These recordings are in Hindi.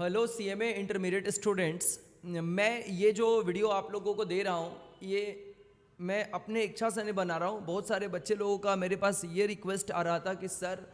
Hello CMA intermediate students. मैं ये जो वीडियो आप लोगों को दे रहा हूँ ये मैं अपने इच्छा से नहीं बना रहा हूँ। बहुत सारे बच्चे लोगों का मेरे पास ये रिक्वेस्ट आ रहा था कि सर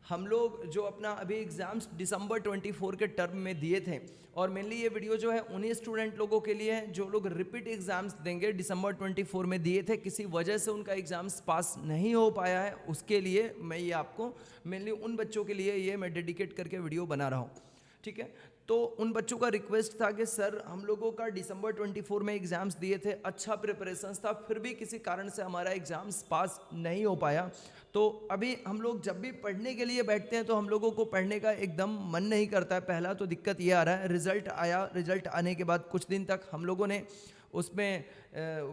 हम लोग जो अपना अभी एग्ज़ाम्स दिसंबर 24 के टर्म में दिए थे, और मेनली ये वीडियो जो है उन्हीं स्टूडेंट लोगों के लिए है जो लोग रिपीट एग्ज़ाम्स देंगे। दिसंबर 24 में दिए थे, किसी वजह से उनका एग्ज़ाम्स पास नहीं हो पाया है, उसके लिए मैं ये आपको मेनली उन बच्चों के लिए ये मैं डेडिकेट करके वीडियो बना रहा हूँ। ठीक है, तो उन बच्चों का रिक्वेस्ट था कि सर हम लोगों का दिसंबर 24 में एग्ज़ाम्स दिए थे, अच्छा प्रिपरेशंस था, फिर भी किसी कारण से हमारा एग्ज़ाम्स पास नहीं हो पाया। तो अभी हम लोग जब भी पढ़ने के लिए बैठते हैं तो हम लोगों को पढ़ने का एकदम मन नहीं करता है। पहला तो दिक्कत ये आ रहा है, रिज़ल्ट आया, रिज़ल्ट आने के बाद कुछ दिन तक हम लोगों ने उसमें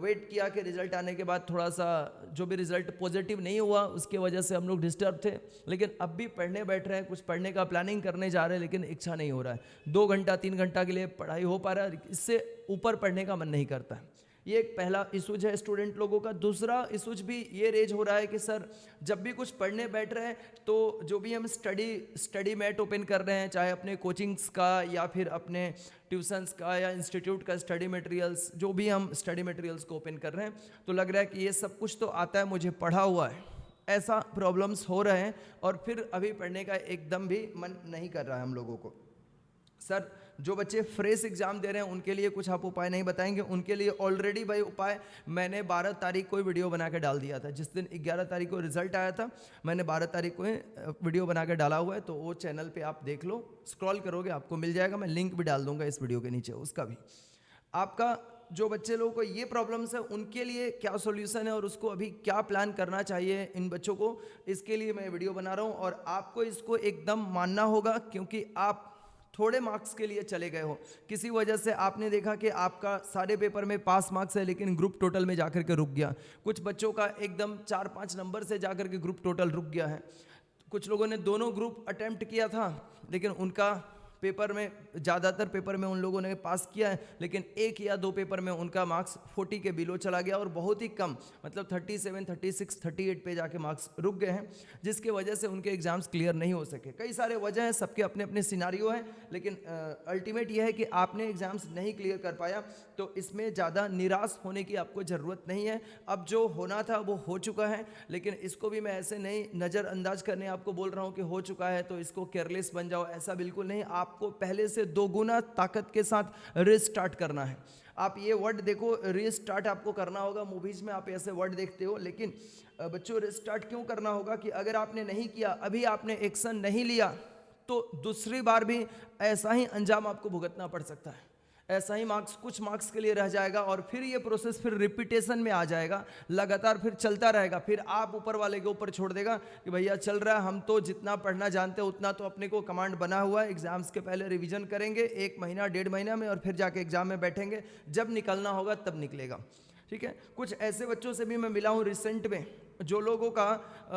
वेट किया कि रिज़ल्ट आने के बाद थोड़ा सा जो भी रिज़ल्ट पॉजिटिव नहीं हुआ उसके वजह से हम लोग डिस्टर्ब थे। लेकिन अब भी पढ़ने बैठ रहे हैं, कुछ पढ़ने का प्लानिंग करने जा रहे हैं, लेकिन इच्छा नहीं हो रहा है। 2 घंटा 3 घंटा के लिए पढ़ाई हो पा रहा है, इससे ऊपर पढ़ने का मन नहीं करता है। ये एक पहला इशूज है स्टूडेंट लोगों का। दूसरा इशूज भी ये रेज हो रहा है कि सर जब भी कुछ पढ़ने बैठ रहे हैं तो जो भी हम स्टडी मैट ओपन कर रहे हैं, चाहे अपने कोचिंग्स का या फिर अपने ट्यूशन्स का या इंस्टीट्यूट का स्टडी मटेरियल्स, जो भी हम स्टडी मटेरियल्स को ओपन कर रहे हैं तो लग रहा है कि ये सब कुछ तो आता है, मुझे पढ़ा हुआ है, ऐसा प्रॉब्लम्स हो रहे हैं। और फिर अभी पढ़ने का एकदम भी मन नहीं कर रहा है हम लोगों को। सर जो बच्चे फ्रेश एग्जाम दे रहे हैं उनके लिए कुछ आप उपाय नहीं बताएंगे? उनके लिए ऑलरेडी भाई उपाय मैंने 12 तारीख को वीडियो बना के डाल दिया था। जिस दिन 11 तारीख को रिजल्ट आया था मैंने 12 तारीख को वीडियो बना के डाला हुआ है, तो वो चैनल पे आप देख लो, स्क्रॉल करोगे आपको मिल जाएगा। मैं लिंक भी डाल दूंगा इस वीडियो के नीचे उसका भी। आपका जो बच्चे लोगों को ये प्रॉब्लम्स है उनके लिए क्या सॉल्यूशन है और उसको अभी क्या प्लान करना चाहिए इन बच्चों को, इसके लिए मैं वीडियो बना रहा हूँ। और आपको इसको एकदम मानना होगा क्योंकि आप थोड़े मार्क्स के लिए चले गए हो, किसी वजह से आपने देखा कि आपका सारे पेपर में पास मार्क्स है लेकिन ग्रुप टोटल में जाकर के रुक गया। कुछ बच्चों का एकदम 4-5 नंबर से जाकर के ग्रुप टोटल रुक गया है। कुछ लोगों ने दोनों ग्रुप अटेम्प्ट किया था लेकिन उनका पेपर में, ज़्यादातर पेपर में उन लोगों ने पास किया है, लेकिन 1 या 2 पेपर में उनका मार्क्स 40 के बिलो चला गया और बहुत ही कम, मतलब 37, 36, 38 पे जाके मार्क्स रुक गए हैं, जिसके वजह से उनके एग्जाम्स क्लियर नहीं हो सके। कई सारे वजह हैं, सबके अपने अपने सिनारियो हैं, लेकिन अल्टीमेट यह है कि आपने एग्जाम्स नहीं क्लियर कर पाया तो इसमें ज़्यादा निराश होने की आपको ज़रूरत नहीं है। अब जो होना था वो हो चुका है, लेकिन इसको भी मैं ऐसे नहीं नज़रअंदाज करने आपको बोल रहा हूँ कि हो चुका है तो इसको केयरलेस बन जाओ, ऐसा बिल्कुल नहीं। आपको पहले से 2 गुना ताकत के साथ रीस्टार्ट करना है। आप ये वर्ड देखो, रीस्टार्ट आपको करना होगा। मूवीज में आप ऐसे वर्ड देखते हो, लेकिन बच्चों रीस्टार्ट क्यों करना होगा कि अगर आपने नहीं किया, अभी आपने एक्शन नहीं लिया तो दूसरी बार भी ऐसा ही अंजाम आपको भुगतना पड़ सकता है। ऐसा ही मार्क्स कुछ मार्क्स के लिए रह जाएगा और फिर ये प्रोसेस फिर रिपीटेशन में आ जाएगा, लगातार फिर चलता रहेगा। फिर आप ऊपर वाले के ऊपर छोड़ देगा कि भैया चल रहा है, हम तो जितना पढ़ना जानते हैं उतना तो अपने को कमांड बना हुआ है, एग्जाम्स के पहले रिवीजन करेंगे 1 महीना 1.5 महीना में और फिर जाके एग्जाम में बैठेंगे, जब निकलना होगा तब निकलेगा। ठीक है, कुछ ऐसे बच्चों से भी मैं मिला हूँ रिसेंट में जो लोगों का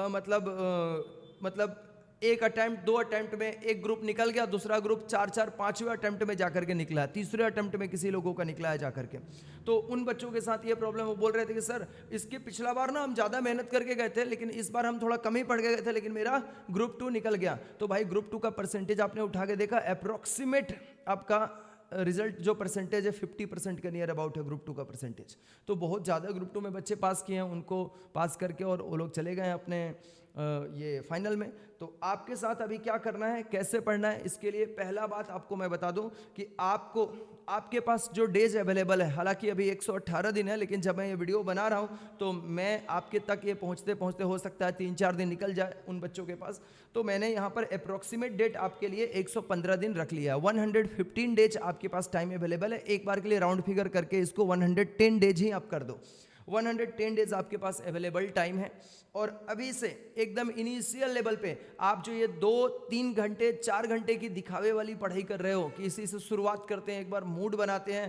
मतलब 1 अटैम्प्ट 2 अटैम्प्ट में एक ग्रुप निकल गया, दूसरा ग्रुप 4-4 5वें अटैम्प्ट में जाकर के निकला, तीसरे अटैम्प्ट में किसी लोगों का निकला है जाकर के। तो उन बच्चों के साथ ये प्रॉब्लम, वो बोल रहे थे कि सर इसके पिछला बार ना हम ज़्यादा मेहनत करके गए थे लेकिन इस बार हम थोड़ा कम ही पढ़ के गए थे, लेकिन मेरा ग्रुप 2 निकल गया। तो भाई ग्रुप 2 का परसेंटेज आपने उठा के देखा, अप्रॉक्सीमेट आपका रिजल्ट जो परसेंटेज है 50% के नियर अबाउट है ग्रुप 2 का परसेंटेज। तो बहुत ज़्यादा ग्रुप 2 में बच्चे पास किए हैं, उनको पास करके और वो लोग चले गए हैं अपने ये फाइनल में। तो आपके साथ अभी क्या करना है, कैसे पढ़ना है, इसके लिए पहला बात आपको मैं बता दूं कि आपको आपके पास जो डेज अवेलेबल है, हालांकि अभी 118 दिन है, लेकिन जब मैं ये वीडियो बना रहा हूं तो मैं आपके तक ये पहुंचते पहुंचते हो सकता है 3-4 दिन निकल जाए उन बच्चों के पास। तो मैंने यहाँ पर अप्रॉक्सीमेट डेट आपके लिए 115 दिन रख लिया है। 115 डेज आपके पास टाइम अवेलेबल है। एक बार के लिए राउंड फिगर करके इसको 110 डेज ही आप कर दो। 110 डेज आपके पास अवेलेबल टाइम है और अभी से एकदम इनिशियल लेवल पे आप जो ये 2-3 घंटे 4 घंटे की दिखावे वाली पढ़ाई कर रहे हो कि इसी से शुरुआत करते हैं, एक बार मूड बनाते हैं।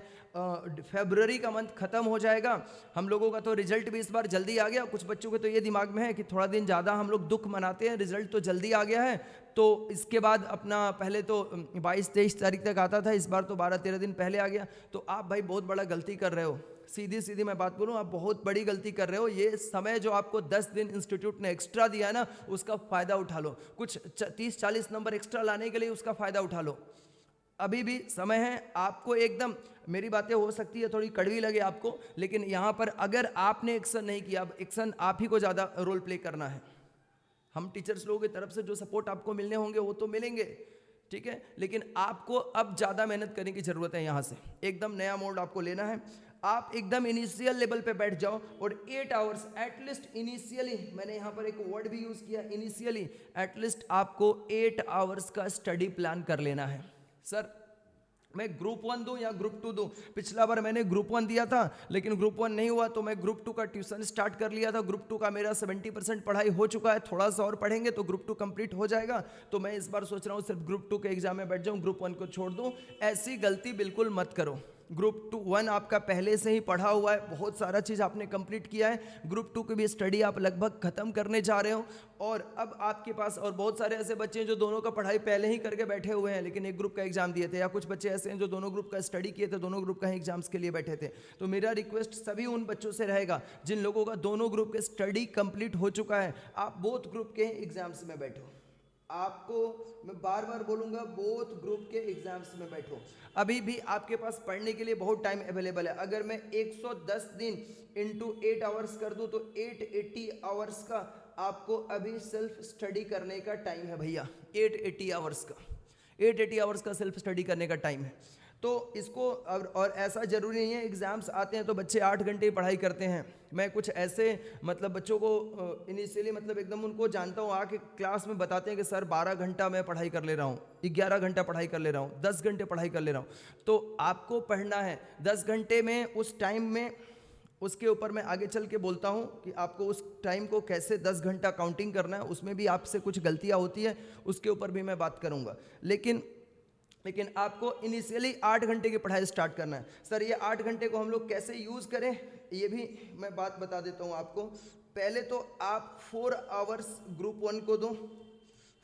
फरवरी का मंथ खत्म हो जाएगा, हम लोगों का तो रिजल्ट भी इस बार जल्दी आ गया। कुछ बच्चों के तो ये दिमाग में है कि थोड़ा दिन ज़्यादा हम लोग दुख मनाते हैं, रिजल्ट तो जल्दी आ गया है, तो इसके बाद अपना पहले तो 22-23 तारीख तक आता था, इस बार तो 12-13 दिन पहले आ गया। तो आप भाई बहुत बड़ा गलती कर रहे हो, सीधी सीधी मैं बात बोलूं, आप बहुत बड़ी गलती कर रहे हो। ये समय जो आपको 10 दिन इंस्टीट्यूट ने एक्स्ट्रा दिया है ना, उसका फ़ायदा उठा लो। कुछ 30-40 नंबर एक्स्ट्रा लाने के लिए उसका फ़ायदा उठा लो। अभी भी समय है, आपको एकदम, मेरी बातें हो सकती है थोड़ी कड़वी लगे आपको, लेकिन यहाँ पर अगर आपने एक्शन नहीं किया, अब एक्शन आप ही को ज़्यादा रोल प्ले करना है। हम टीचर्स लोगों की तरफ से जो सपोर्ट आपको मिलने होंगे वो तो मिलेंगे, ठीक है, लेकिन आपको अब ज़्यादा मेहनत करने की ज़रूरत है। यहाँ से एकदम नया मोड आपको लेना है। आप एकदम इनिशियल लेवल पे बैठ जाओ और 8 आवर्स एटलीस्ट इनिशियली, मैंने यहाँ पर एक वर्ड भी यूज़ किया, इनिशियली एटलीस्ट आपको 8 आवर्स का स्टडी प्लान कर लेना है। सर मैं ग्रुप 1 दूं या ग्रुप 2 दूं? पिछला बार मैंने ग्रुप 1 दिया था लेकिन ग्रुप 1 नहीं हुआ तो मैं ग्रुप 2 का ट्यूशन स्टार्ट कर लिया था। ग्रुप 2 का मेरा 70% पढ़ाई हो चुका है, थोड़ा सा और पढ़ेंगे तो ग्रुप 2 कंप्लीट हो जाएगा। तो मैं इस बार सोच रहा हूँ सिर्फ ग्रुप 2 के एग्जाम में बैठ जाऊँ, ग्रुप 1 को छोड़ दूँ। ऐसी गलती बिल्कुल मत करो। ग्रुप 1 आपका पहले से ही पढ़ा हुआ है, बहुत सारा चीज़ आपने कंप्लीट किया है। ग्रुप 2 की भी स्टडी आप लगभग ख़त्म करने जा रहे हो और अब आपके पास, और बहुत सारे ऐसे बच्चे हैं जो दोनों का पढ़ाई पहले ही करके बैठे हुए हैं लेकिन एक ग्रुप का एग्जाम दिए थे, या कुछ बच्चे ऐसे हैं जो दोनों ग्रुप का स्टडी किए थे, दोनों ग्रुप का ही एग्जाम्स के लिए बैठे थे। तो मेरा रिक्वेस्ट सभी उन बच्चों से रहेगा जिन लोगों का दोनों ग्रुप के स्टडी कंप्लीट हो चुका है, आप बोथ ग्रुप के एग्जाम्स में बैठो। आपको मैं बार बार बोलूंगा, बोथ ग्रुप के एग्जाम्स में बैठो। अभी भी आपके पास पढ़ने के लिए बहुत टाइम अवेलेबल है। अगर मैं 110 दिन इंटू 8 आवर्स कर दूं तो 880 आवर्स का आपको अभी सेल्फ स्टडी करने का टाइम है भैया। 880 आवर्स का, 880 आवर्स का सेल्फ स्टडी करने का टाइम है। तो इसको, और ऐसा ज़रूरी नहीं है एग्ज़ाम्स आते हैं तो बच्चे 8 घंटे ही पढ़ाई करते हैं। मैं कुछ ऐसे मतलब बच्चों को इनिशियली मतलब एकदम उनको जानता हूँ, आके क्लास में बताते हैं कि सर 12 घंटा मैं पढ़ाई कर ले रहा हूँ, 11 घंटा पढ़ाई कर ले रहा हूँ, 10 घंटे पढ़ाई कर ले रहा हूँ। तो आपको पढ़ना है 10 घंटे में, उस टाइम में, उसके ऊपर मैं आगे चल के बोलता हूँ कि आपको उस टाइम को कैसे 10 घंटा काउंटिंग करना है। उसमें भी आपसे कुछ गलतियाँ होती है, उसके ऊपर भी मैं बात करूँगा। लेकिन आपको इनिशियली 8 घंटे की पढ़ाई स्टार्ट करना है। सर ये 8 घंटे को हम लोग कैसे यूज़ करें, ये भी मैं बात बता देता हूँ आपको। पहले तो आप 4 आवर्स ग्रुप 1 को दो,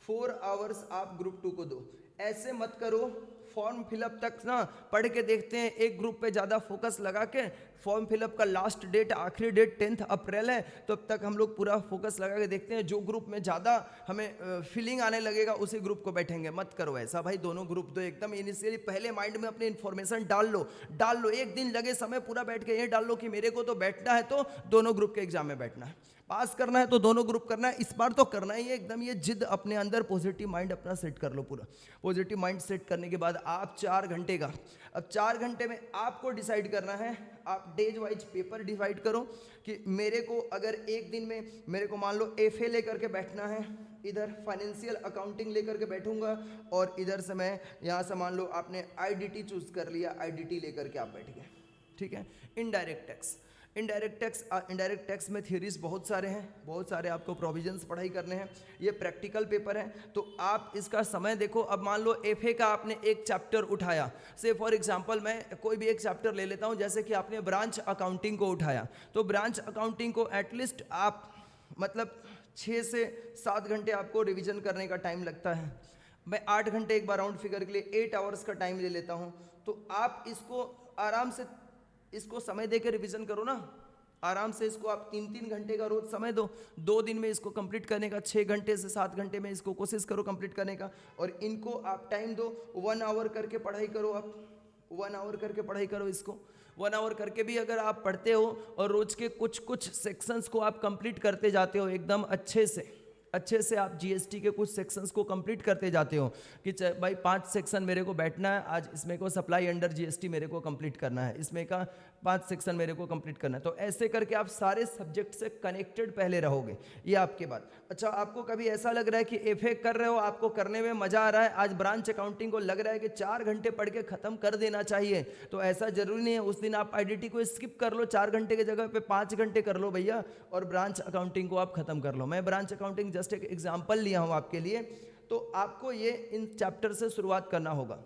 4 आवर्स आप ग्रुप 2 को दो। ऐसे मत करो फॉर्म फिलअप तक ना पढ़ के देखते हैं, एक ग्रुप पे ज़्यादा फोकस लगा के, फॉर्म फिलअप का लास्ट डेट, आखिरी डेट 10 अप्रैल है, तो अब तक हम लोग पूरा फोकस लगा के देखते हैं। जो ग्रुप में ज़्यादा हमें फीलिंग आने लगेगा उसी ग्रुप को बैठेंगे। मत करो ऐसा भाई, दोनों ग्रुप दो एकदम इनिशियली। पहले माइंड में अपनी इन्फॉर्मेशन डाल लो, एक दिन लगे समय पूरा बैठ के ये डाल लो कि मेरे को तो बैठना है तो दोनों ग्रुप के एग्जाम में बैठना है, पास करना है तो दोनों ग्रुप करना है, इस बार तो करना ही है एकदम। ये जिद अपने अंदर, पॉजिटिव माइंड अपना सेट कर लो पूरा। पॉजिटिव माइंड सेट करने के बाद आप 4 घंटे का, अब 4 घंटे में आपको डिसाइड करना है, आप डेज वाइज पेपर डिवाइड करो कि मेरे को अगर एक दिन में मेरे को मान लो एफए लेकर के बैठना है, इधर फाइनेंशियल अकाउंटिंग लेकर के बैठूंगा, और इधर से मैं यहाँ से मान लो आपने आईडीटी चूज कर लिया, आईडीटी लेकर के आप बैठ गए, ठीक है। इनडायरेक्ट टैक्स में थ्योरीज बहुत सारे हैं, बहुत सारे आपको प्रोविजंस पढ़ाई करने हैं, ये प्रैक्टिकल पेपर है तो आप इसका समय देखो। अब मान लो एफए का आपने एक चैप्टर उठाया, से फॉर एग्जांपल मैं कोई भी एक चैप्टर ले लेता हूं, जैसे कि आपने ब्रांच अकाउंटिंग को उठाया, तो ब्रांच अकाउंटिंग को एटलीस्ट आप मतलब 6 से 7 घंटे आपको रिविजन करने का टाइम लगता है। मैं 8 घंटे एक बार राउंड फिगर के लिए 8 आवर्स का टाइम ले लेता हूँ। तो आप इसको आराम से, इसको समय दे के रिविज़न करो ना, आराम से इसको आप 3-3 घंटे का रोज समय दो, 2 दिन में इसको कंप्लीट करने का, 6 घंटे से 7 घंटे में इसको कोशिश करो कंप्लीट करने का। और इनको आप टाइम दो, 1 आवर करके पढ़ाई करो, आप 1 आवर करके पढ़ाई करो इसको। 1 आवर करके भी अगर आप पढ़ते हो और रोज के कुछ सेक्शंस को आप कंप्लीट करते जाते हो एकदम अच्छे से आप जीएसटी के कुछ सेक्शंस को कंप्लीट करते जाते हो कि भाई 5 सेक्शन मेरे को बैठना है आज, इसमें को सप्लाई अंडर जीएसटी मेरे को कंप्लीट करना है, इसमें का 5 सेक्शन मेरे को कंप्लीट करना है। तो ऐसे करके आप सारे सब्जेक्ट से कनेक्टेड पहले रहोगे, ये आपके बात। अच्छा, आपको कभी ऐसा लग रहा है कि एफए कर रहे हो, आपको करने में मजा आ रहा है, आज ब्रांच अकाउंटिंग को लग रहा है कि 4 घंटे पढ़ के खत्म कर देना चाहिए, तो ऐसा जरूरी नहीं है। उस दिन आप आईडीटी को स्किप कर लो, 4 घंटे की जगह पे 5 घंटे कर लो भैया, और ब्रांच अकाउंटिंग को आप खत्म कर लो। मैं ब्रांच अकाउंटिंग जस्ट एक एग्जाम्पल लिया हूँ आपके लिए। तो आपको ये इन चैप्टर से शुरुआत करना होगा।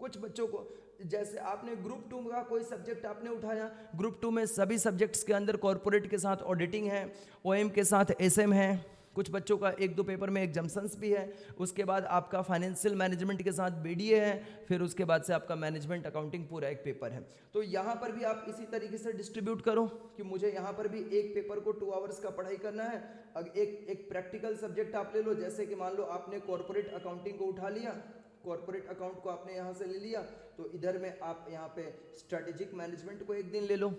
कुछ बच्चों को, जैसे आपने ग्रुप 2 का कोई सब्जेक्ट आपने उठाया, ग्रुप 2 में सभी सब्जेक्ट्स के अंदर कॉर्पोरेट के साथ ऑडिटिंग है, ओएम के साथ एसएम है, कुछ बच्चों का 1-2 पेपर में एग्जाम्शंस भी है, उसके बाद आपका फाइनेंशियल मैनेजमेंट के साथ बीडीए है, फिर उसके बाद से आपका मैनेजमेंट अकाउंटिंग पूरा एक पेपर है। तो यहाँ पर भी आप इसी तरीके से डिस्ट्रीब्यूट करो कि मुझे यहाँ पर भी एक पेपर को 2 आवर्स का पढ़ाई करना है। अब एक प्रैक्टिकल सब्जेक्ट आप ले लो, जैसे कि मान लो आपने कॉर्पोरेट अकाउंटिंग को उठा लिया, कॉर्पोरेट अकाउंट को आपने यहाँ से ले लिया, तो इधर में आप यहाँ पे स्ट्रेटेजिक मैनेजमेंट को एक दिन ले लो।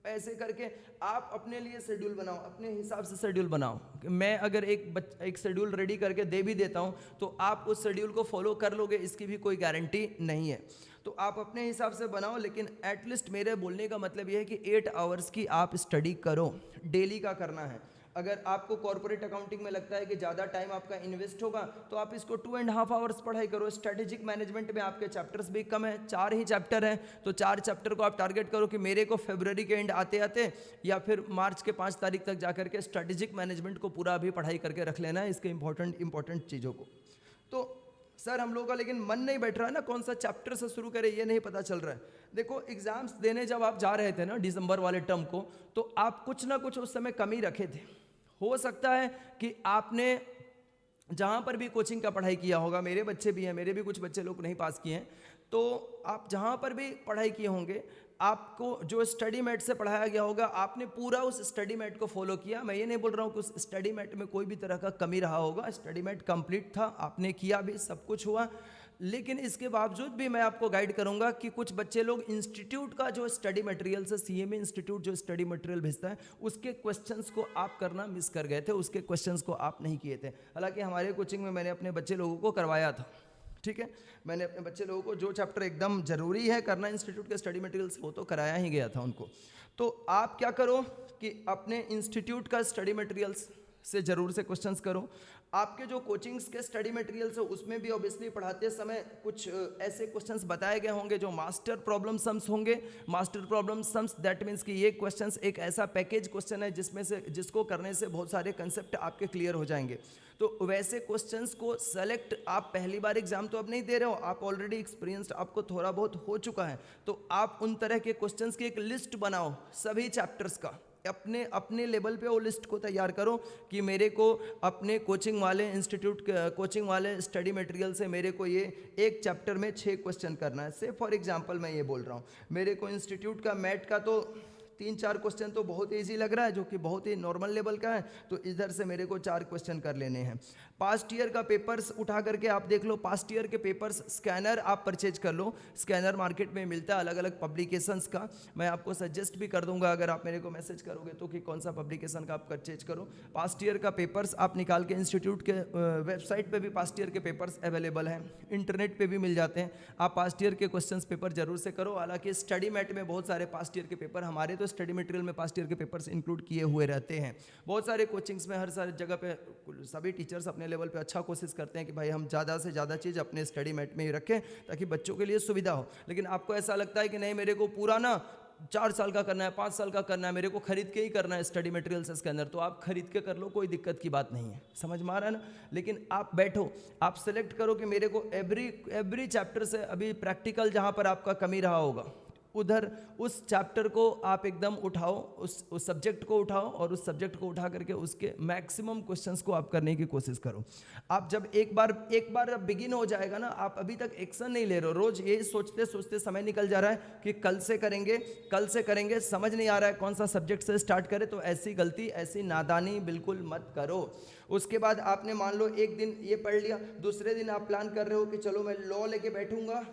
ऐसे करके आप अपने लिए शेड्यूल बनाओ, अपने हिसाब से शेड्यूल बनाओ। मैं अगर एक शेड्यूल रेडी करके दे भी देता हूँ तो आप उस शेड्यूल को फॉलो कर लोगे, इसकी भी कोई गारंटी नहीं है। तो आप अपने हिसाब से बनाओ, लेकिन एटलीस्ट मेरे बोलने का मतलब यह है कि 8 आवर्स की आप स्टडी करो, डेली का करना है। अगर आपको कॉर्पोरेट अकाउंटिंग में लगता है कि ज़्यादा टाइम आपका इन्वेस्ट होगा तो आप इसको 2.5 आवर्स पढ़ाई करो। स्ट्रेटेजिक मैनेजमेंट में आपके चैप्टर्स भी कम है, 4 ही चैप्टर हैं, तो 4 चैप्टर को आप टारगेट करो कि मेरे को फरवरी के एंड आते आते या फिर मार्च के 5 तारीख तक जा करके स्ट्रेटेजिक मैनेजमेंट को पूरा अभी पढ़ाई करके रख लेना है, इसके इंपॉर्टेंट चीज़ों को। तो सर हम लोगों का लेकिन मन नहीं बैठ रहा है ना, कौन सा चैप्टर से शुरू करें ये नहीं पता चल रहा है। देखो एग्जाम्स देने जब आप जा रहे थे ना दिसंबर वाले टर्म को, तो आप कुछ ना कुछ उस समय कमी रखे थे। हो सकता है कि आपने जहाँ पर भी कोचिंग का पढ़ाई किया होगा, मेरे बच्चे भी हैं, मेरे भी कुछ बच्चे लोग नहीं पास किए हैं, तो आप जहाँ पर भी पढ़ाई किए होंगे, आपको जो स्टडी मैट से पढ़ाया गया होगा आपने पूरा उस स्टडी मैट को फॉलो किया। मैं ये नहीं बोल रहा हूँ कि उस स्टडी मैट में कोई भी तरह का कमी रहा होगा, स्टडी मैट कंप्लीट था, आपने किया भी, सब कुछ हुआ। लेकिन इसके बावजूद भी मैं आपको गाइड करूंगा कि कुछ बच्चे लोग इंस्टीट्यूट का जो स्टडी मटेरियल से, सीएमए इंस्टीट्यूट जो स्टडी मटेरियल भेजता है, उसके क्वेश्चंस को आप करना मिस कर गए थे, उसके क्वेश्चंस को आप नहीं किए थे। हालांकि हमारे कोचिंग में मैंने अपने बच्चे लोगों को करवाया था, ठीक है, मैंने अपने बच्चे लोगों को जो चैप्टर एकदम जरूरी है करना इंस्टीट्यूट के स्टडी मटेरियल से, वो तो कराया ही गया था उनको। तो आप क्या करो कि अपने इंस्टीट्यूट का स्टडी मटेरियल्स से ज़रूर से क्वेश्चंस करो। आपके जो कोचिंग्स के स्टडी मटेरियल्स है उसमें भी ऑब्वियसली पढ़ाते समय कुछ ऐसे क्वेश्चंस बताए गए होंगे जो मास्टर प्रॉब्लम सम्स होंगे। Master problem sums that means कि ये क्वेश्चंस एक ऐसा पैकेज क्वेश्चन है जिसको करने से बहुत सारे कंसेप्ट आपके क्लियर हो जाएंगे। तो वैसे क्वेश्चंस को सेलेक्ट, आप पहली बार एग्जाम तो अब नहीं दे रहे हो, आप ऑलरेडी एक्सपीरियंस्ड, आपको थोड़ा बहुत हो चुका है, तो आप उन तरह के क्वेश्चंस की एक लिस्ट बनाओ सभी चैप्टर्स का, अपने लेवल पे वो लिस्ट को तैयार करो कि मेरे को अपने कोचिंग वाले इंस्टीट्यूट कोचिंग वाले स्टडी मटेरियल से मेरे को ये एक चैप्टर में 6 क्वेश्चन करना है। से फॉर एग्जांपल मैं ये बोल रहा हूँ, मेरे को इंस्टीट्यूट का मैट का तो 3-4 क्वेश्चन तो बहुत ईजी लग रहा है, जो कि बहुत ही नॉर्मल लेवल का है, तो इधर से मेरे को 4 क्वेश्चन कर लेने हैं। पास्ट ईयर का पेपर्स उठा करके आप देख लो, पास्ट ईयर के पेपर्स स्कैनर आप परचेज कर लो, स्कैनर मार्केट में मिलता है अलग अलग पब्लिकेशंस का। मैं आपको सजेस्ट भी कर दूंगा अगर आप मेरे को मैसेज करोगे तो कि कौन सा पब्लिकेशन का आप परचेज करो। पास्ट ईयर का पेपर्स आप निकाल के इंस्टीट्यूट के वेबसाइट पे भी पास्ट ईयर के पेपर्स अवेलेबल हैं, इंटरनेट पे भी मिल जाते हैं। आप पास्ट ईयर के क्वेश्चंस पेपर जरूर से करो। हालांकि स्टडी मैट में बहुत सारे पास्ट ईयर के पेपर, हमारे तो स्टडी मटेरियल में पास्ट ईयर के पेपर्स इंक्लूड किए हुए रहते हैं। बहुत सारे कोचिंग्स में हर सारी जगह पे सभी टीचर्स अपने लेवल पे अच्छा कोशिश करते हैं कि भाई हम ज़्यादा से ज़्यादा चीज़ अपने स्टडी मैट में ही रखें ताकि बच्चों के लिए सुविधा हो। लेकिन आपको ऐसा लगता है कि नहीं मेरे को पूरा ना 4 साल का करना है, 5 साल का करना है, मेरे को खरीद के ही करना है स्टडी मटेरियल से स्कैनर, तो आप खरीद के कर लो, कोई दिक्कत की बात नहीं है, समझ में आ रहा है ना। लेकिन आप बैठो, आप सेलेक्ट करो कि मेरे को एवरी चैप्टर से अभी प्रैक्टिकल जहाँ पर आपका कमी रहा होगा उधर उस चैप्टर को आप एकदम उठाओ, उस सब्जेक्ट को उठाओ और उस सब्जेक्ट को उठा करके उसके मैक्सिमम क्वेश्चंस को आप करने की कोशिश करो। आप जब एक बार बिगिन हो जाएगा ना, आप अभी तक एक्शन नहीं ले रहे हो, रोज ये सोचते सोचते समय निकल जा रहा है कि कल से करेंगे, समझ नहीं आ रहा है कौन सा सब्जेक्ट से स्टार्ट करें, तो ऐसी गलती, ऐसी नादानी बिल्कुल मत करो। उसके बाद आपने मान लो एक दिन ये पढ़ लिया, दूसरे दिन आप प्लान कर रहे हो कि चलो मैं लॉ लेके बैठूंगा,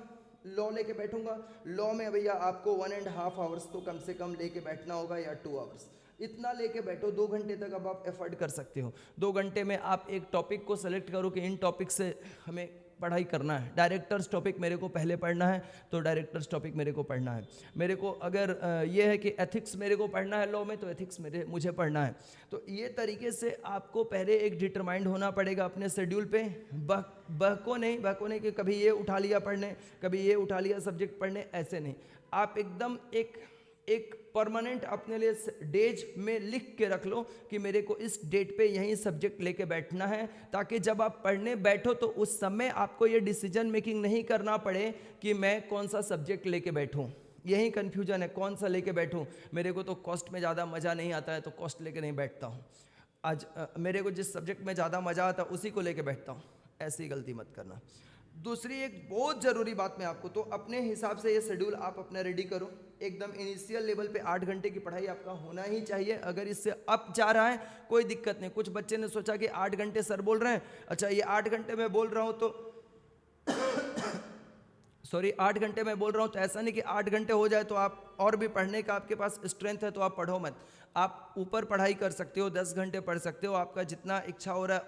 लॉ में भैया आपको 1.5 आवर्स तो कम से कम लेके बैठना होगा या 2 आवर्स, इतना लेके बैठो। 2 घंटे तक अब आप एफर्ट कर सकते हो। 2 घंटे में आप एक टॉपिक को सेलेक्ट करो कि इन टॉपिक से हमें पढ़ाई करना है। डायरेक्टर्स टॉपिक मेरे को पहले पढ़ना है, तो डायरेक्टर्स टॉपिक मेरे को पढ़ना है। मेरे को अगर ये है कि एथिक्स मेरे को पढ़ना है लॉ में, तो एथिक्स मुझे पढ़ना है। तो ये तरीके से आपको पहले एक डिटरमाइंड होना पड़ेगा अपने शेड्यूल पे। बहको नहीं कि कभी ये उठा लिया पढ़ने, कभी ये उठा लिया सब्जेक्ट पढ़ने, ऐसे नहीं। आप एकदम एक परमानेंट अपने लिए डेज में लिख के रख लो कि मेरे को इस डेट पे यही सब्जेक्ट लेके बैठना है, ताकि जब आप पढ़ने बैठो तो उस समय आपको ये डिसीजन मेकिंग नहीं करना पड़े कि मैं कौन सा सब्जेक्ट लेके बैठूं। यही कन्फ्यूजन है, कौन सा लेके बैठूं। मेरे को तो कॉस्ट में ज़्यादा मज़ा नहीं आता है तो कॉस्ट लेके नहीं बैठता हूँ। आज मेरे को जिस सब्जेक्ट में ज़्यादा मज़ा आता है उसी को लेके बैठता हूँ। ऐसी गलती मत करना। दूसरी एक बहुत ज़रूरी बात मैं आपको, तो अपने हिसाब से ये शेड्यूल आप अपना रेडी करो। एकदम इनिशियल लेवल पे 8 घंटे की पढ़ाई आपका होना ही चाहिए। अगर इससे अप जा रहा है कोई दिक्कत नहीं। कुछ बच्चे ने सोचा कि 8 घंटे सर बोल रहे हैं, अच्छा ये 8 घंटे में बोल रहा हूँ तो सॉरी 8 घंटे मैं बोल रहा हूँ तो ऐसा नहीं कि 8 घंटे हो जाए तो आप और भी पढ़ने का आपके पास स्ट्रेंथ है तो आप पढ़ो मत। आप ऊपर पढ़ाई कर सकते हो, 10 घंटे पढ़ सकते हो, आपका जितना इच्छा हो रहा है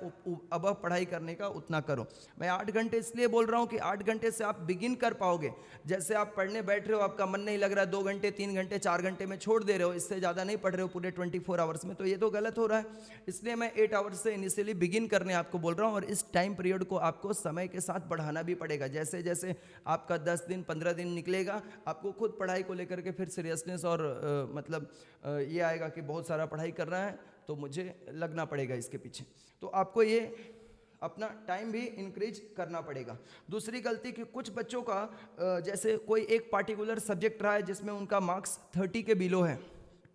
अब पढ़ाई करने का उतना करो। मैं 8 घंटे इसलिए बोल रहा हूँ कि 8 घंटे से आप बिगिन कर पाओगे। जैसे आप पढ़ने बैठ रहे हो, आपका मन नहीं लग रहा है, 2 घंटे 3 घंटे 4 घंटे में छोड़ दे रहे हो, इससे ज़्यादा नहीं पढ़ रहे हो पूरे 24 आवर्स में, तो ये तो गलत हो रहा है। इसलिए मैं 8 आवर्स से इनिशियली बिगिन करने आपको बोल रहा हूँ। और इस टाइम पीरियड को आपको समय के साथ बढ़ाना भी पड़ेगा। जैसे जैसे आपका 10 दिन 15 दिन निकलेगा, आपको खुद पढ़ाई को लेकर के फिर सीरियसनेस और ये आएगा कि बहुत सारा पढ़ाई कर रहा है तो मुझे लगना पड़ेगा इसके पीछे। तो आपको ये अपना टाइम भी इंक्रीज करना पड़ेगा। दूसरी गलती कि कुछ बच्चों का जैसे कोई एक पार्टिकुलर सब्जेक्ट रहा है जिसमें उनका मार्क्स 30 के बिलो है,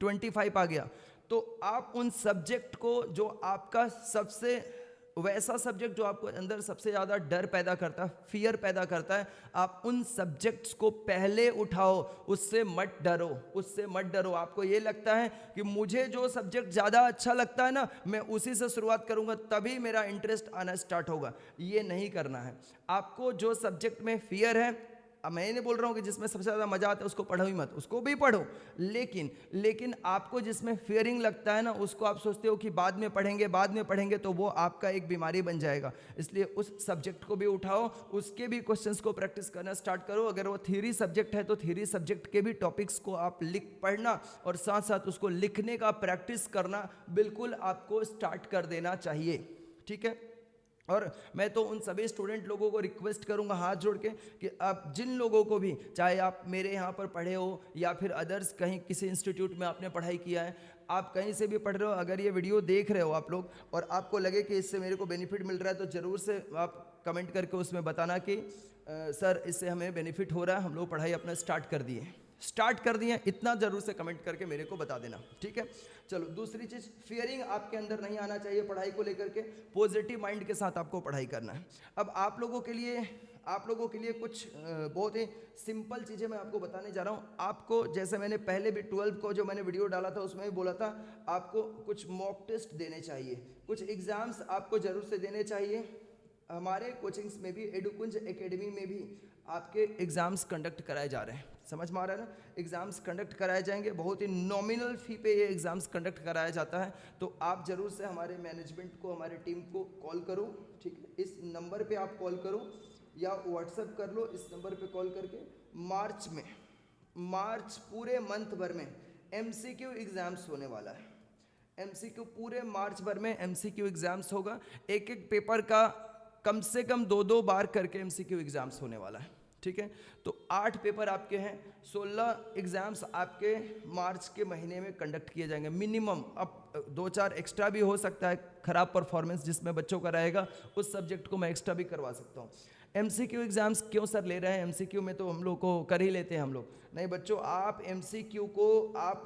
25 आ गया, तो आप उन सब्जेक्ट को जो आपका सबसे वैसा सब्जेक्ट जो आपको अंदर सबसे ज़्यादा डर पैदा करता है, फियर पैदा करता है, आप उन सब्जेक्ट्स को पहले उठाओ, उससे मत डरो, उससे मत डरो। आपको ये लगता है कि मुझे जो सब्जेक्ट ज़्यादा अच्छा लगता है ना, मैं उसी से शुरुआत करूँगा तभी मेरा इंटरेस्ट आना स्टार्ट होगा, ये नहीं करना है। आपको जो सब्जेक्ट में फियर है, अब मैं नहीं बोल रहा हूँ कि जिसमें सबसे ज़्यादा मज़ा आता है उसको पढ़ो ही मत, उसको भी पढ़ो, लेकिन आपको जिसमें फियरिंग लगता है ना, उसको आप सोचते हो कि बाद में पढ़ेंगे, तो वो आपका एक बीमारी बन जाएगा। इसलिए उस सब्जेक्ट को भी उठाओ, उसके भी क्वेश्चंस को प्रैक्टिस करना स्टार्ट करो। अगर वो थ्योरी सब्जेक्ट है तो थ्योरी सब्जेक्ट के भी टॉपिक्स को आप पढ़ना और साथ साथ उसको लिखने का प्रैक्टिस करना बिल्कुल आपको स्टार्ट कर देना चाहिए, ठीक है। और मैं तो उन सभी स्टूडेंट लोगों को रिक्वेस्ट करूंगा हाथ जोड़ के कि आप जिन लोगों को भी, चाहे आप मेरे यहाँ पर पढ़े हो या फिर अदर्स कहीं किसी इंस्टीट्यूट में आपने पढ़ाई किया है, आप कहीं से भी पढ़ रहे हो, अगर ये वीडियो देख रहे हो आप लोग और आपको लगे कि इससे मेरे को बेनिफिट मिल रहा है, तो ज़रूर से आप कमेंट करके उसमें बताना कि सर इससे हमें बेनिफिट हो रहा है, हम लोग पढ़ाई अपना स्टार्ट कर दिए, इतना ज़रूर से कमेंट करके मेरे को बता देना, ठीक है। चलो दूसरी चीज़, फियरिंग आपके अंदर नहीं आना चाहिए पढ़ाई को लेकर के, पॉजिटिव माइंड के साथ आपको पढ़ाई करना है। अब आप लोगों के लिए कुछ बहुत ही सिंपल चीज़ें मैं आपको बताने जा रहा हूँ। आपको जैसे मैंने पहले भी 12 को जो मैंने वीडियो डाला था उसमें भी बोला था, आपको कुछ मॉक टेस्ट देने चाहिए, कुछ एग्ज़ाम्स आपको ज़रूर से देने चाहिए। हमारे कोचिंग्स में भी, एडुकुंज एकेडमी में भी आपके एग्ज़ाम्स कंडक्ट कराए जा रहे हैं, समझ में आ रहा है ना। एग्ज़ाम्स कंडक्ट कराए जाएंगे, बहुत ही नॉमिनल फ़ी पे ये एग्ज़ाम्स कंडक्ट कराया जाता है। तो आप ज़रूर से हमारे मैनेजमेंट को, हमारे टीम को कॉल करो, ठीक है। इस नंबर पे आप कॉल करो या व्हाट्सएप कर लो, इस नंबर पे कॉल करके। मार्च पूरे मंथ भर में MCQ एग्ज़ाम्स होने वाला है। MCQ पूरे मार्च भर में MCQ एग्ज़ाम्स होगा, एक पेपर का कम से कम 2 बार करके MCQ एग्ज़ाम्स होने वाला है, ठीक है। तो 8 पेपर आपके हैं, 16 एग्ज़ाम्स आपके मार्च के महीने में कंडक्ट किए जाएंगे मिनिमम। अब 2-4 एक्स्ट्रा भी हो सकता है, ख़राब परफॉर्मेंस जिसमें बच्चों का रहेगा उस सब्जेक्ट को मैं एक्स्ट्रा भी करवा सकता हूँ। MCQ एग्ज़ाम्स क्यों सर ले रहे हैं, MCQ में तो हम लोग को कर ही लेते हैं हम लोग। नहीं बच्चों, आप MCQ को आप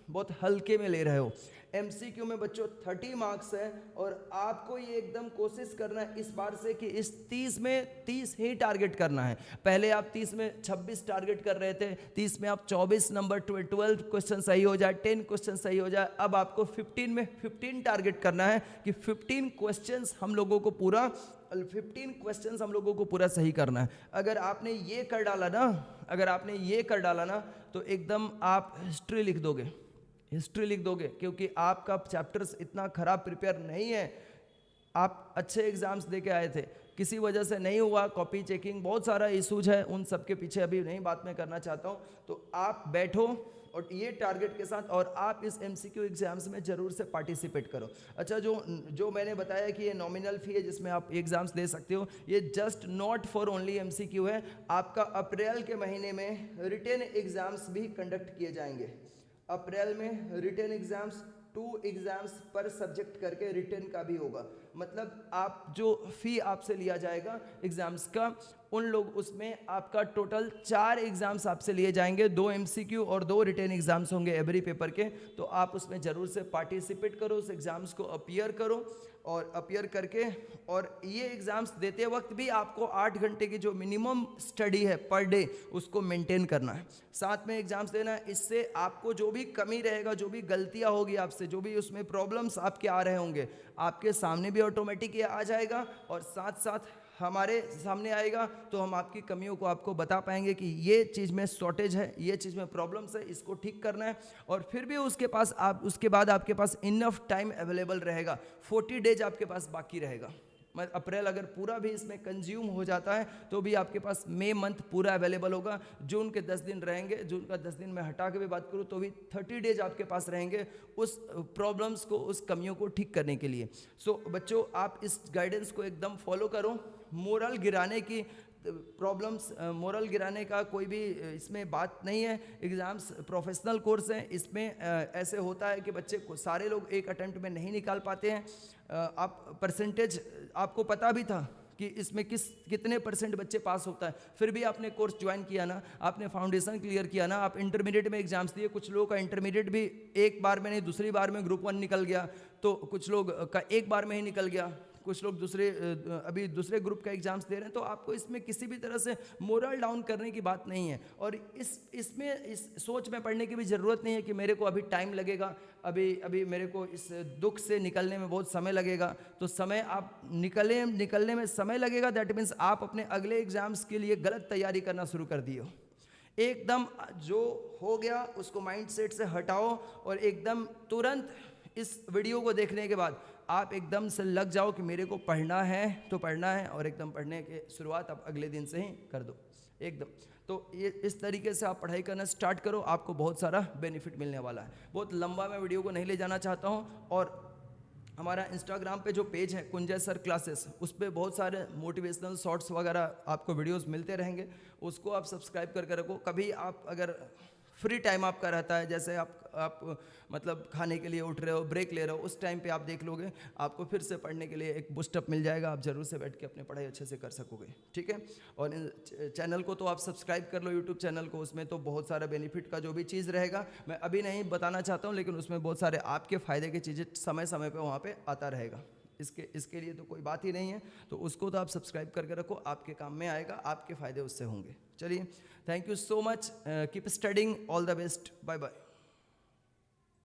बहुत हल्के में ले रहे हो। MCQ में बच्चों 30 मार्क्स है और आपको ये एकदम कोशिश करना है इस बार से कि इस 30 में 30 ही टारगेट करना है। पहले आप 30 में 26 टारगेट कर रहे थे, 30 में आप 24 नंबर 12 क्वेश्चन सही हो जाए, 10 क्वेश्चन सही हो जाए। अब आपको 15 में 15 टारगेट करना है कि 15 क्वेश्चंस हम लोगों को पूरा सही करना है। अगर आपने ये कर डाला ना तो एकदम आप हिस्ट्री लिख दोगे, क्योंकि आपका चैप्टर्स इतना खराब प्रिपेयर नहीं है। आप अच्छे एग्जाम्स दे के आए थे, किसी वजह से नहीं हुआ, कॉपी चेकिंग, बहुत सारा इशूज है, उन सब के पीछे अभी नहीं बात मैं करना चाहता हूँ। तो आप बैठो और ये टारगेट के साथ, और आप इस MCQ एग्जाम्स में ज़रूर से पार्टिसिपेट करो। अच्छा, जो मैंने बताया कि ये नॉमिनल फ़ी है जिसमें आप एग्ज़ाम्स दे सकते हो, ये just not for only MCQ है। आपका अप्रैल के महीने में रिटेन एग्ज़ाम्स भी कंडक्ट किए जाएंगे। अप्रैल में रिटेन एग्ज़ाम्स 2 एग्ज़ाम्स पर सब्जेक्ट करके रिटेन का भी होगा। मतलब आप जो फ़ी आपसे लिया जाएगा एग्ज़ाम्स का, उसमें आपका टोटल 4 एग्ज़ाम्स आपसे लिए जाएंगे, 2 MCQ और 2 रिटेन एग्ज़ाम्स होंगे एवरी पेपर के। तो आप उसमें ज़रूर से पार्टिसिपेट करो, उस एग्ज़ाम्स को अपीयर करो, और अपीयर करके, और ये एग्ज़ाम्स देते वक्त भी आपको 8 घंटे की जो मिनिमम स्टडी है पर डे उसको मेंटेन करना है, साथ में एग्ज़ाम्स देना है। इससे आपको जो भी कमी रहेगा, जो भी गलतियाँ होगी आपसे, जो भी उसमें प्रॉब्लम्स आपके आ रहे होंगे, आपके सामने भी ऑटोमेटिक ये आ जाएगा, और साथ साथ हमारे सामने आएगा तो हम आपकी कमियों को आपको बता पाएंगे कि ये चीज़ में शॉर्टेज है, ये चीज़ में प्रॉब्लम्स है, इसको ठीक करना है। और फिर भी उसके बाद आपके पास इनफ टाइम अवेलेबल रहेगा, 40 डेज आपके पास बाकी रहेगा। अप्रैल अगर पूरा भी इसमें कंज्यूम हो जाता है तो भी आपके पास मई मंथ पूरा अवेलेबल होगा। जून के 10 दिन रहेंगे, जून का 10 दिन मैं हटा के भी बात करूँ तो भी 30 डेज आपके पास रहेंगे उस प्रॉब्लम्स को, उस कमियों को ठीक करने के लिए। सो बच्चों, आप इस गाइडेंस को एकदम फॉलो करो। मोरल गिराने की प्रॉब्लम्स, मोरल गिराने का कोई भी इसमें बात नहीं है। एग्ज़ाम्स प्रोफेशनल कोर्स हैं, इसमें ऐसे होता है कि बच्चे को सारे लोग एक अटेम्प्ट में नहीं निकाल पाते हैं। आप परसेंटेज आपको पता भी था कि इसमें कितने परसेंट बच्चे पास होता है, फिर भी आपने कोर्स ज्वाइन किया ना, आपने फाउंडेशन क्लियर किया ना, आप इंटरमीडिएट में एग्जाम्स दिए। कुछ लोगों का इंटरमीडिएट भी एक बार में नहीं, दूसरी बार में ग्रुप 1 निकल गया, तो कुछ लोग का एक बार में ही निकल गया, कुछ लोग अभी दूसरे ग्रुप का एग्जाम्स दे रहे हैं। तो आपको इसमें किसी भी तरह से मोरल डाउन करने की बात नहीं है। और इसमें इस सोच में पड़ने की भी ज़रूरत नहीं है कि मेरे को अभी टाइम लगेगा, अभी मेरे को इस दुख से निकलने में बहुत समय लगेगा। तो समय आप निकलने में समय लगेगा, दैट मीन्स आप अपने अगले एग्जाम्स के लिए गलत तैयारी करना शुरू कर दिए हो। एकदम जो हो गया उसको माइंडसेट से हटाओ और एकदम तुरंत इस वीडियो को देखने के बाद आप एकदम से लग जाओ कि मेरे को पढ़ना है तो पढ़ना है, और एकदम पढ़ने की शुरुआत आप अगले दिन से ही कर दो एकदम। तो ये इस तरीके से आप पढ़ाई करना स्टार्ट करो, आपको बहुत सारा बेनिफिट मिलने वाला है। बहुत लंबा मैं वीडियो को नहीं ले जाना चाहता हूँ। और हमारा इंस्टाग्राम पे जो पेज है कुंजय सर क्लासेस, उस पर बहुत सारे मोटिवेशनल शॉर्ट्स वगैरह आपको वीडियोस मिलते रहेंगे, उसको आप सब्सक्राइब करके रखो। कभी आप अगर फ्री टाइम आपका रहता है, जैसे आप मतलब खाने के लिए उठ रहे हो, ब्रेक ले रहे हो, उस टाइम पे आप देख लोगे, आपको फिर से पढ़ने के लिए एक बूस्टअप मिल जाएगा, आप जरूर से बैठ के अपनी पढ़ाई अच्छे से कर सकोगे। ठीक है। और चैनल को तो आप सब्सक्राइब कर लो, यूट्यूब चैनल को, उसमें तो बहुत सारा बेनिफिट का जो भी चीज़ रहेगा मैं अभी नहीं बताना चाहता हूँ, लेकिन उसमें बहुत सारे आपके फ़ायदे की चीज़ें समय समय पर वहाँ पर आता रहेगा। इसके लिए तो कोई बात ही नहीं है, तो उसको तो आप सब्सक्राइब करके रखो, आपके काम में आएगा, आपके फ़ायदे उससे होंगे। चलिए, thank you so much, keep studying, all the best, bye bye.